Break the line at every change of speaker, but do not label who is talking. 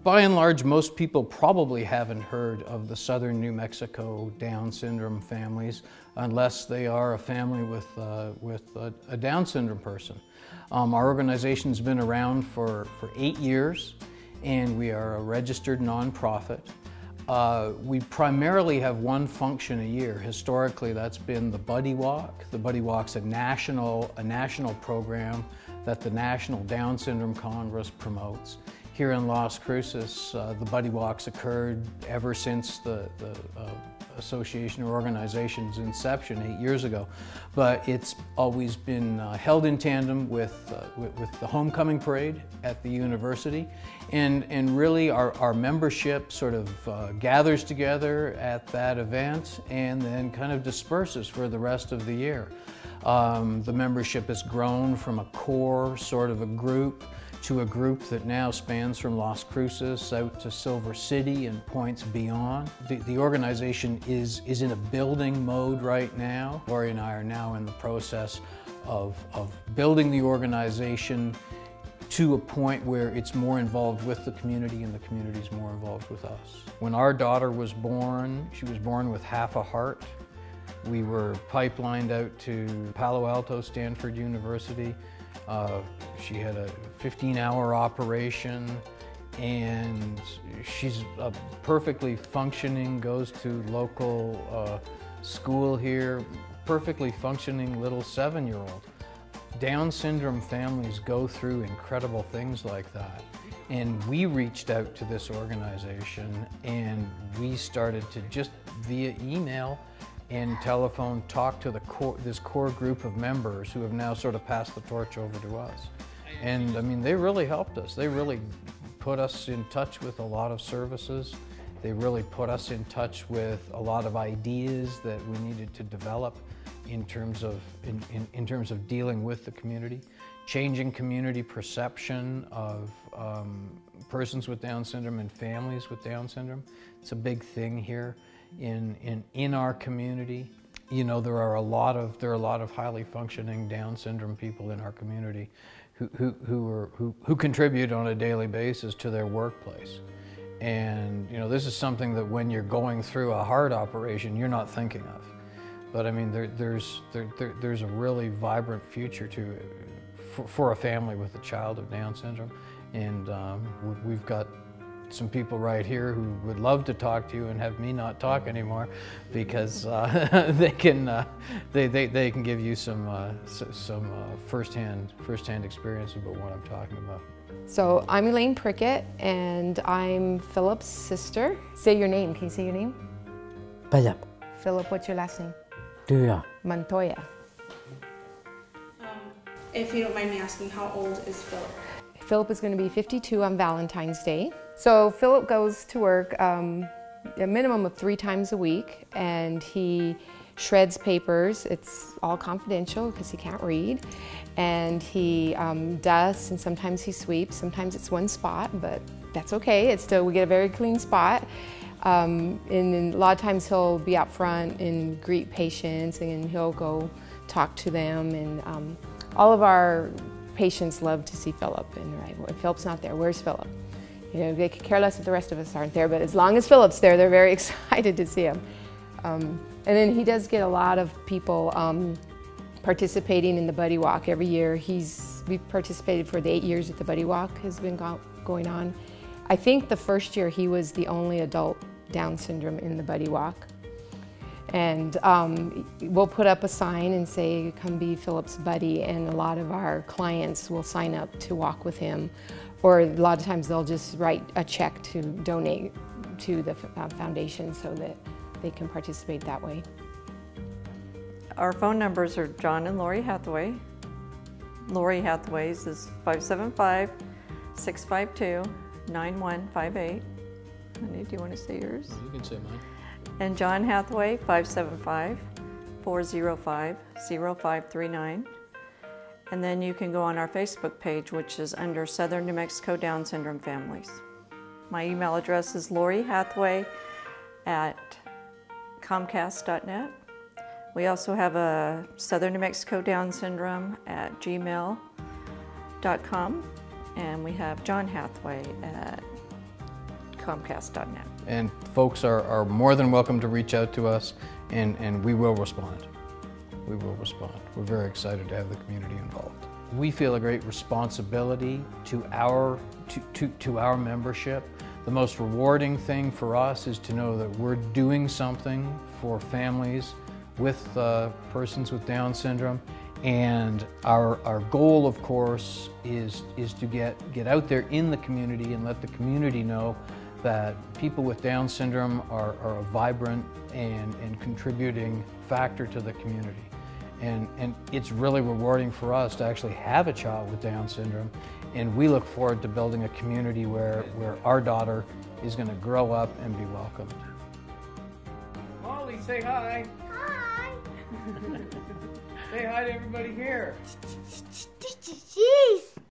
By and large, most people probably haven't heard of the Southern New Mexico Down syndrome families unless they are a family with a Down syndrome person. Our organization's been around for 8 years, and we are a registered nonprofit. We primarily have one function a year. Historically, that's been the Buddy Walk. The Buddy Walk's a national program that the National Down Syndrome Congress promotes. Here in Las Cruces, the Buddy Walks occurred ever since the association or organization's inception 8 years ago. But it's always been held in tandem with the homecoming parade at the university. And really our membership sort of gathers together at that event and then kind of disperses for the rest of the year. The membership has grown from a core sort of a group to a group that now spans from Las Cruces out to Silver City and points beyond. The organization is in a building mode right now. Lori and I are now in the process of building the organization to a point where it's more involved with the community and the community's more involved with us. When our daughter was born, she was born with half a heart. We were pipelined out to Palo Alto, Stanford University. She had a 15-hour operation, and she's perfectly functioning, goes to local school here, perfectly functioning little 7-year-old. Down syndrome families go through incredible things like that. And we reached out to this organization, and we started to just via email and telephone talk to this core group of members who have now sort of passed the torch over to us. And I mean, they really helped us. They really put us in touch with a lot of services. They really put us in touch with a lot of ideas that we needed to develop in terms of dealing with the community, changing community perception of persons with Down syndrome and families with Down syndrome. It's a big thing here in our community. You know, there are a lot of highly functioning Down syndrome people in our community who contribute on a daily basis to their workplace. And you know, this is something that when you're going through a heart operation, you're not thinking of. But I mean, there's a really vibrant future to it for a family with a child of Down syndrome. And we've got some people right here who would love to talk to you and have me not talk anymore, because they can give you some firsthand experience about what I'm talking about.
So I'm Elaine Prickett, and I'm Philip's sister. Say your name. Can you say your name?
Philip.
Philip, what's your last name?
Tuya.
Montoya.
If you don't mind me asking, how old is Philip?
Philip is going to be 52 on Valentine's Day. So Philip goes to work a minimum of 3 times a week, and he shreds papers. It's all confidential because he can't read. And he dusts, and sometimes he sweeps. Sometimes it's one spot, but that's okay. It's still, we get a very clean spot. And then a lot of times he'll be out front and greet patients, and he'll go talk to them. And all of our patients love to see Philip. And right, if Philip's not there, where's Philip? You know, they could care less if the rest of us aren't there, but as long as Philip's there, they're very excited to see him. And then he does get a lot of people participating in the Buddy Walk every year. We've participated for the 8 years that the Buddy Walk has been going on. I think the first year he was the only adult Down syndrome in the Buddy Walk. And we'll put up a sign and say, come be Philip's buddy, and a lot of our clients will sign up to walk with him. Or a lot of times they'll just write a check to donate to the foundation so that they can participate that way.
Our phone numbers are John and Lori Hathaway. Lori Hathaway's is 575-652-9158. Honey, do you want to say yours?
You can say mine.
And John Hathaway, 575-405-0539. And then you can go on our Facebook page, which is under Southern New Mexico Down Syndrome Families. My email address is lori.hathaway@comcast.net. We also have a Southern New Mexico Down Syndrome at gmail.com. And we have John Hathaway at comcast.net.
And folks are more than welcome to reach out to us, and we will respond. We will respond. We're very excited to have the community involved. We feel a great responsibility to our membership. The most rewarding thing for us is to know that we're doing something for families with persons with Down syndrome. And our goal, of course, is to get out there in the community and let the community know that people with Down syndrome are a vibrant and contributing factor to the community. And it's really rewarding for us to actually have a child with Down syndrome, and we look forward to building a community where our daughter is going to grow up and be welcomed. Molly, say hi.
Hi.
Say hi to everybody here.
Jeez.